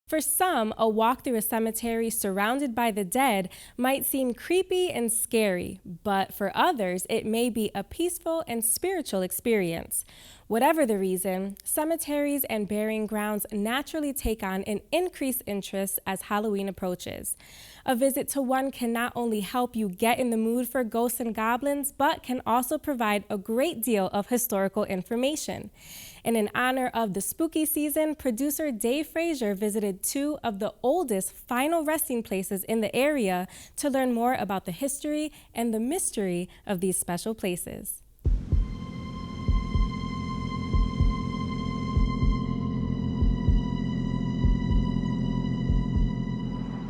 For some, a walk through a cemetery surrounded by the dead might seem creepy and scary, but for others, it may be a peaceful and spiritual experience. Whatever the reason, cemeteries and burying grounds naturally take on an increased interest as Halloween approaches. A visit to one can not only help you get in the mood for ghosts and goblins, but can also provide a great deal of historical information. And in honor of the spooky season, producer Dave Frazier visited two of the oldest final resting places in the area to learn more about the history and the mystery of these special places.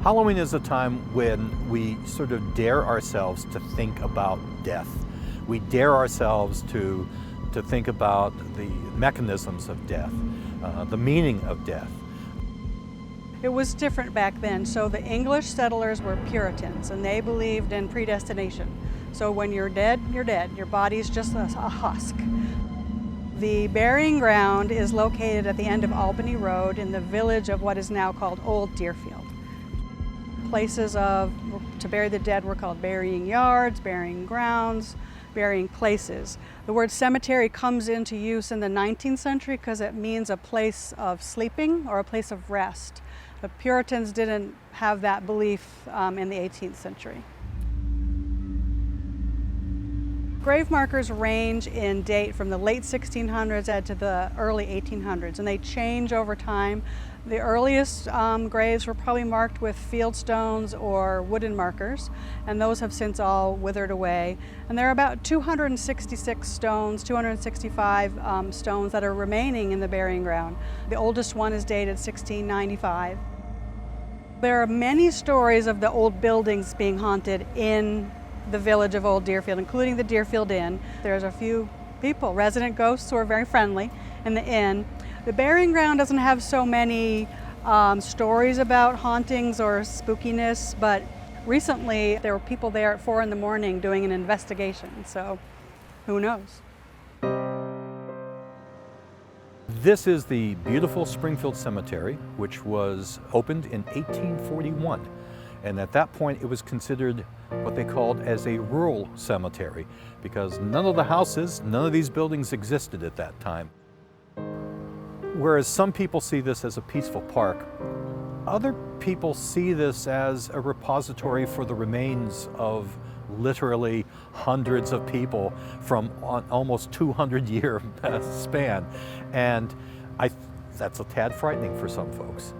Halloween is a time when we sort of dare ourselves to think about death. We dare ourselves to think about the mechanisms of death, the meaning of death. It was different back then. So the English settlers were Puritans, and they believed in predestination. So when you're dead, you're dead. Your body's just a husk. The burying ground is located at the end of Albany Road in the village of what is now called Old Deerfield. Places to bury the dead were called burying yards, burying grounds, burying places. The word cemetery comes into use in the 19th century because it means a place of sleeping or a place of rest. The Puritans didn't have that belief in the 18th century. Grave markers range in date from the late 1600s to the early 1800s, and they change over time. The earliest graves were probably marked with field stones or wooden markers, and those have since all withered away. And there are about 266 stones, 265 stones that are remaining in the burying ground. The oldest one is dated 1695. There are many stories of the old buildings being haunted in the village of Old Deerfield, including the Deerfield Inn. There's a few people, resident ghosts, who are very friendly in the inn. The burying ground doesn't have so many stories about hauntings or spookiness, but recently there were people there at 4 in the morning doing an investigation, so who knows? This is the beautiful Springfield Cemetery, which was opened in 1841. And at that point, it was considered what they called as a rural cemetery, because none of the houses, none of these buildings existed at that time. Whereas some people see this as a peaceful park, other people see this as a repository for the remains of literally hundreds of people from an almost 200-year span. And that's a tad frightening for some folks.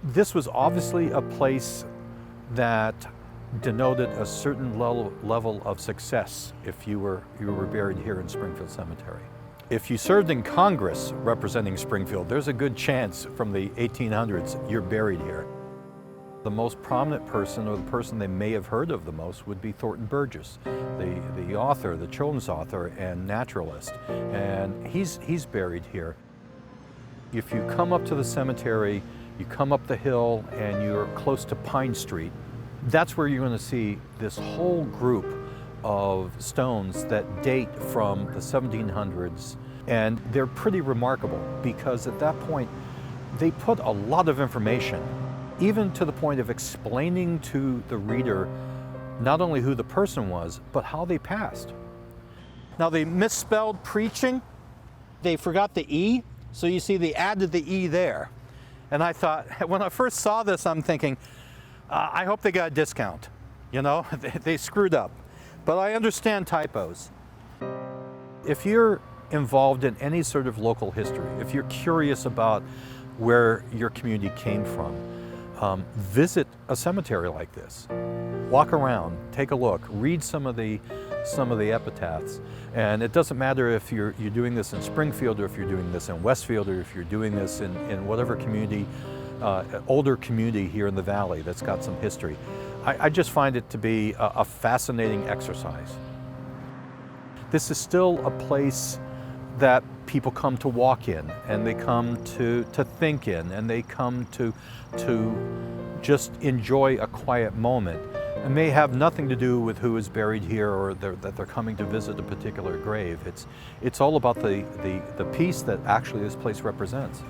This was obviously a place that denoted a certain level of success if you were buried here in Springfield Cemetery. If you served in Congress representing Springfield, there's a good chance from the 1800s you're buried here. The most prominent person, or the person they may have heard of the most, would be Thornton Burgess, the author, the children's author and naturalist, and he's buried here. If you come up to the cemetery, you come up the hill and you're close to Pine Street, that's where you're going to see this whole group of stones that date from the 1700s. And they're pretty remarkable because at that point, they put a lot of information, even to the point of explaining to the reader not only who the person was, but how they passed. Now they misspelled preaching. They forgot the E, so you see they added the E there. And I thought, when I first saw this, I'm thinking, I hope they got a discount. You know, they screwed up. But I understand typos. If you're involved in any sort of local history, if you're curious about where your community came from, visit a cemetery like this. Walk around, take a look, read some of the epitaphs. And it doesn't matter if you're doing this in Springfield, or if you're doing this in Westfield, or if you're doing this in whatever community, older community here in the valley that's got some history. I just find it to be a fascinating exercise. This is still a place that people come to walk in, and they come to think in, and they come to just enjoy a quiet moment. It may have nothing to do with who is buried here, or that they're coming to visit a particular grave. It's all about the peace that actually this place represents.